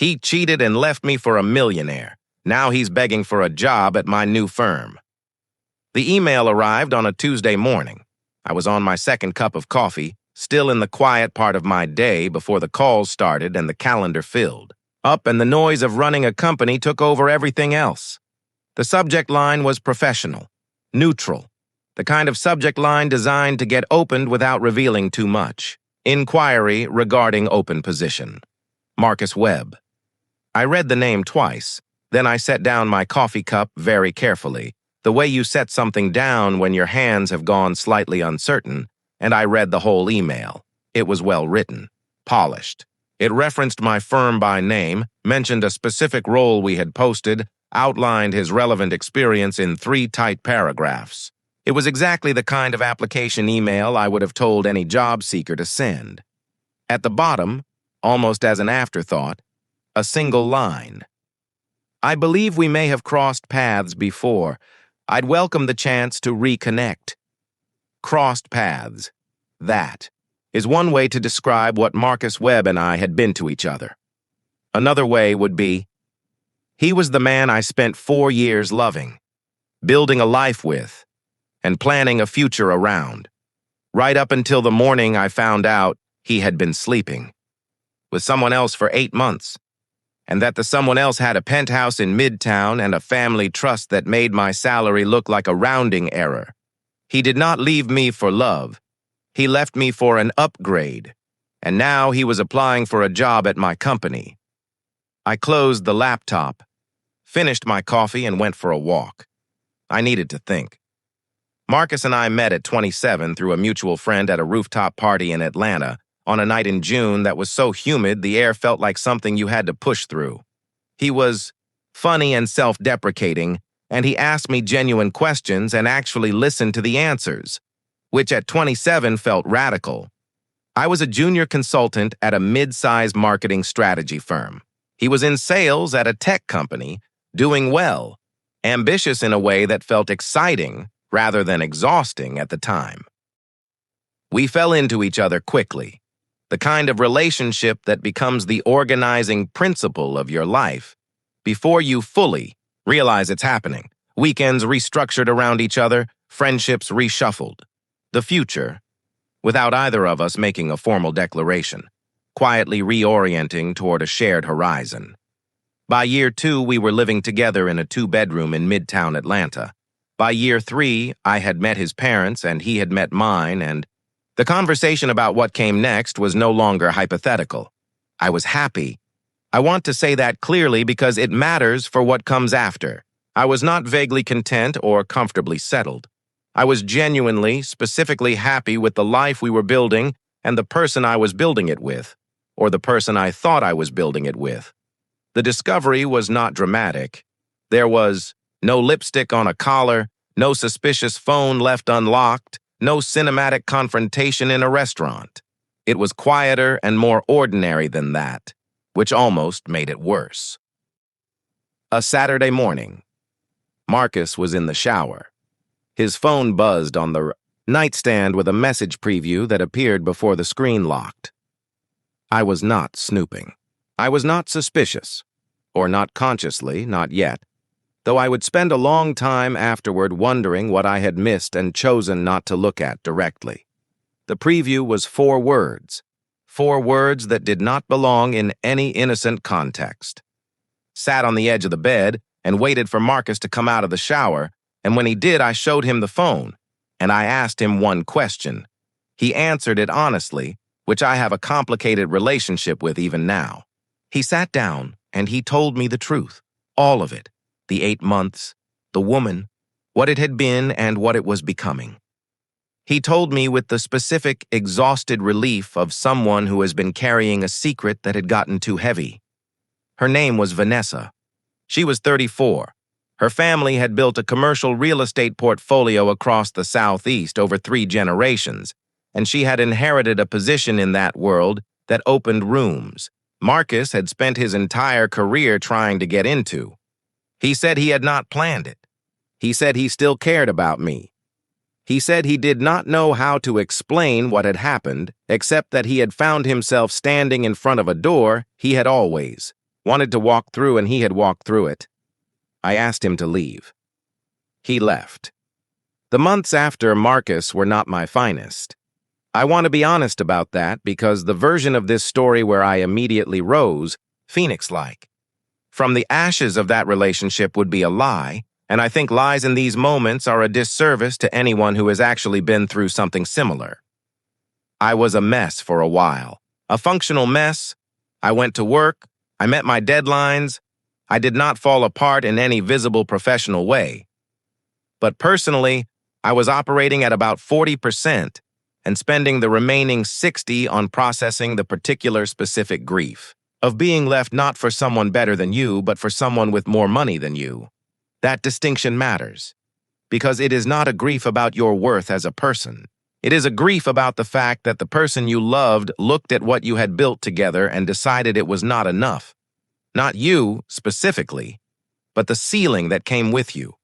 He cheated and left me for a millionaire. Now he's begging for a job at my new firm. The email arrived on a Tuesday morning. I was on my second cup of coffee, still in the quiet part of my day before the calls started and the calendar filled up and the noise of running a company took over everything else. The subject line was professional, neutral, the kind of subject line designed to get opened without revealing too much. Inquiry regarding open position. Marcus Webb. I read the name twice, then I set down my coffee cup very carefully, the way you set something down when your hands have gone slightly uncertain, and I read the whole email. It was well written, polished. It referenced my firm by name, mentioned a specific role we had posted, outlined his relevant experience in 3 tight paragraphs. It was exactly the kind of application email I would have told any job seeker to send. At the bottom, almost as an afterthought, a single line. I believe we may have crossed paths before. I'd welcome the chance to reconnect. Crossed paths. That is one way to describe what Marcus Webb and I had been to each other. Another way would be, he was the man I spent 4 years loving, building a life with, and planning a future around, right up until the morning I found out he had been sleeping with someone else for 8 months, and that the someone else had a penthouse in Midtown and a family trust that made my salary look like a rounding error. He did not leave me for love. He left me for an upgrade, and now he was applying for a job at my company. I closed the laptop, finished my coffee, and went for a walk. I needed to think. Marcus and I met at 27 through a mutual friend at a rooftop party in Atlanta on a night in June that was so humid the air felt like something you had to push through. He was funny and self-deprecating, and he asked me genuine questions and actually listened to the answers, which at 27 felt radical. I was a junior consultant at a mid-size marketing strategy firm. He was in sales at a tech company, doing well, ambitious in a way that felt exciting rather than exhausting at the time. We fell into each other quickly, the kind of relationship that becomes the organizing principle of your life before you fully realize it's happening. Weekends restructured around each other, friendships reshuffled. The future, without either of us making a formal declaration, quietly reorienting toward a shared horizon. By year 2, we were living together in a 2-bedroom in Midtown Atlanta. By year 3, I had met his parents and he had met mine, and the conversation about what came next was no longer hypothetical. I was happy. I want to say that clearly because it matters for what comes after. I was not vaguely content or comfortably settled. I was genuinely, specifically happy with the life we were building and the person I was building it with, or the person I thought I was building it with. The discovery was not dramatic. There was no lipstick on a collar, no suspicious phone left unlocked, no cinematic confrontation in a restaurant. It was quieter and more ordinary than that, which almost made it worse. A Saturday morning. Marcus was in the shower. His phone buzzed on the nightstand with a message preview that appeared before the screen locked. I was not snooping. I was not suspicious, or not consciously, not yet, though I would spend a long time afterward wondering what I had missed and chosen not to look at directly. The preview was 4 words that did not belong in any innocent context. Sat on the edge of the bed and waited for Marcus to come out of the shower, and when he did, I showed him the phone, and I asked him one question. He answered it honestly, which I have a complicated relationship with even now. He sat down, and he told me the truth, all of it, the 8 months, the woman, what it had been and what it was becoming. He told me with the specific, exhausted relief of someone who has been carrying a secret that had gotten too heavy. Her name was Vanessa. She was 34. Her family had built a commercial real estate portfolio across the Southeast over 3 generations, and she had inherited a position in that world that opened rooms Marcus had spent his entire career trying to get into. He said he had not planned it. He said he still cared about me. He said he did not know how to explain what had happened, except that he had found himself standing in front of a door he had always Wanted to walk through, and he had walked through it. I asked him to leave. He left. The months after Marcus were not my finest. I want to be honest about that because the version of this story where I immediately rose, Phoenix-like, from the ashes of that relationship would be a lie, and I think lies in these moments are a disservice to anyone who has actually been through something similar. I was a mess for a while. A functional mess. I went to work. I met my deadlines. I did not fall apart in any visible professional way. But personally, I was operating at about 40% and spending the remaining 60% on processing the particular specific grief of being left not for someone better than you, but for someone with more money than you. That distinction matters, because it is not a grief about your worth as a person. It is a grief about the fact that the person you loved looked at what you had built together and decided it was not enough. Not you, specifically, but the ceiling that came with you.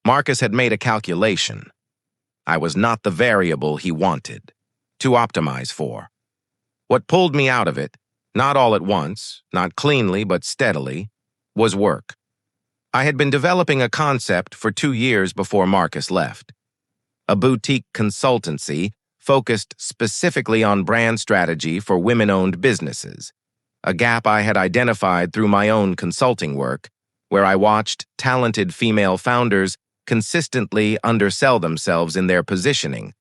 Marcus had made a calculation. I was not the variable he wanted to optimize for. What pulled me out of it, not all at once, not cleanly but steadily, was work. I had been developing a concept for 2 years before Marcus left. A boutique consultancy focused specifically on brand strategy for women-owned businesses, a gap I had identified through my own consulting work, where I watched talented female founders consistently undersell themselves in their positioning,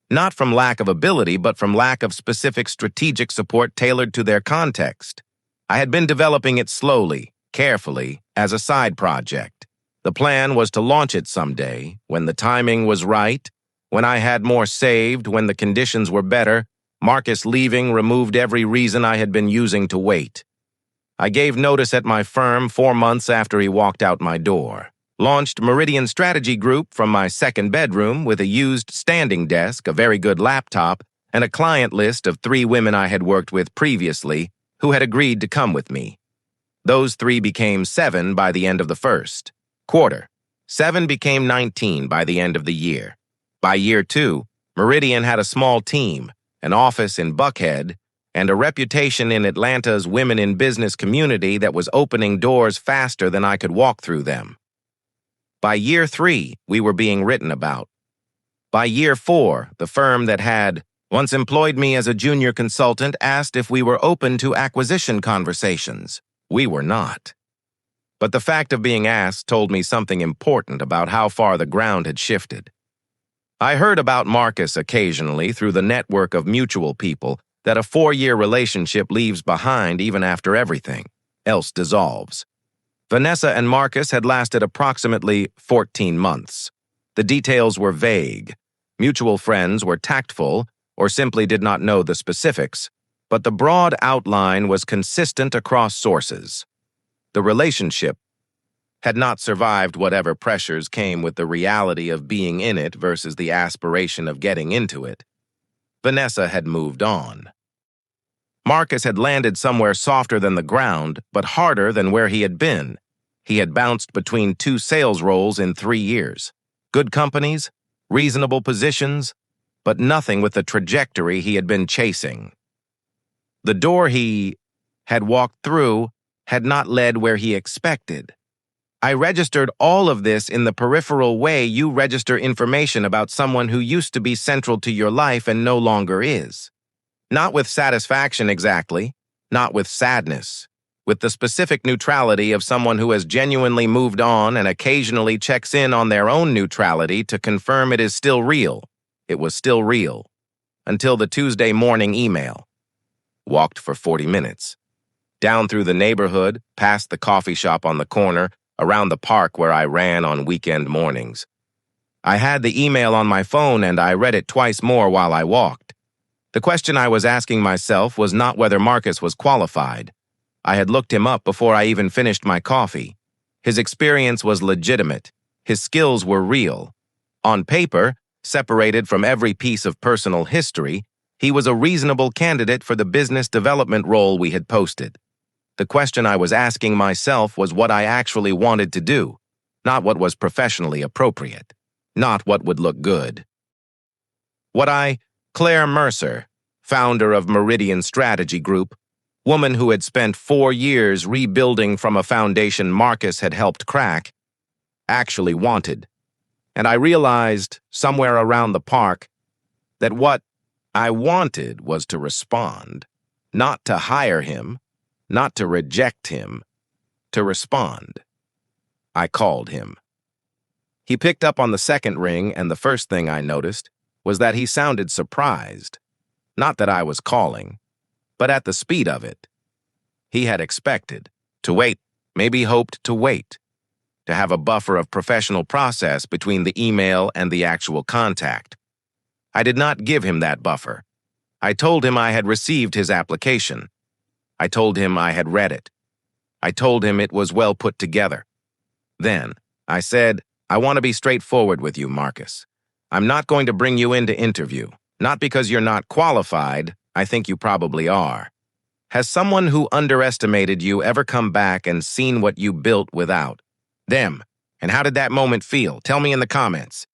not from lack of ability, but from lack of specific strategic support tailored to their context. I had been developing it slowly, carefully, as a side project. The plan was to launch it someday, when the timing was right, when I had more saved, when the conditions were better. Marcus leaving removed every reason I had been using to wait. I gave notice at my firm 4 months after he walked out my door. Launched Meridian Strategy Group from my second bedroom with a used standing desk, a very good laptop, and a client list of 3 women I had worked with previously who had agreed to come with me. Those 3 became 7 by the end of the first quarter. 7 became 19 by the end of the year. By year 2, Meridian had a small team, an office in Buckhead, and a reputation in Atlanta's women in business community that was opening doors faster than I could walk through them. By year 3, we were being written about. By year 4, the firm that had once employed me as a junior consultant asked if we were open to acquisition conversations. We were not. But the fact of being asked told me something important about how far the ground had shifted. I heard about Marcus occasionally through the network of mutual people that a 4-year relationship leaves behind even after everything else dissolves. Vanessa and Marcus had lasted approximately 14 months. The details were vague. Mutual friends were tactful or simply did not know the specifics, but the broad outline was consistent across sources. The relationship had not survived whatever pressures came with the reality of being in it versus the aspiration of getting into it. Vanessa had moved on. Marcus had landed somewhere softer than the ground, but harder than where he had been. He had bounced between 2 sales roles in 3 years. Good companies, reasonable positions, but nothing with the trajectory he had been chasing. The door he had walked through had not led where he expected. I registered all of this in the peripheral way you register information about someone who used to be central to your life and no longer is. Not with satisfaction exactly, not with sadness, with the specific neutrality of someone who has genuinely moved on and occasionally checks in on their own neutrality to confirm it is still real. It was still real. Until the Tuesday morning email. Walked for 40 minutes. Down through the neighborhood, past the coffee shop on the corner, around the park where I ran on weekend mornings. I had the email on my phone and I read it twice more while I walked. The question I was asking myself was not whether Marcus was qualified. I had looked him up before I even finished my coffee. His experience was legitimate. His skills were real. On paper, separated from every piece of personal history, he was a reasonable candidate for the business development role we had posted. The question I was asking myself was what I actually wanted to do, not what was professionally appropriate, not what would look good. Claire Mercer, founder of Meridian Strategy Group, woman who had spent 4 years rebuilding from a foundation Marcus had helped crack, actually wanted. And I realized, somewhere around the park, that what I wanted was to respond, not to hire him, not to reject him, to respond. I called him. He picked up on the second ring, and the first thing I noticed was that he sounded surprised. Not that I was calling, but at the speed of it. He had expected to wait, maybe hoped to wait, to have a buffer of professional process between the email and the actual contact. I did not give him that buffer. I told him I had received his application. I told him I had read it. I told him it was well put together. Then, I said, I want to be straightforward with you, Marcus. I'm not going to bring you in to interview, not because you're not qualified. I think you probably are. Has someone who underestimated you ever come back and seen what you built without them? And how did that moment feel? Tell me in the comments.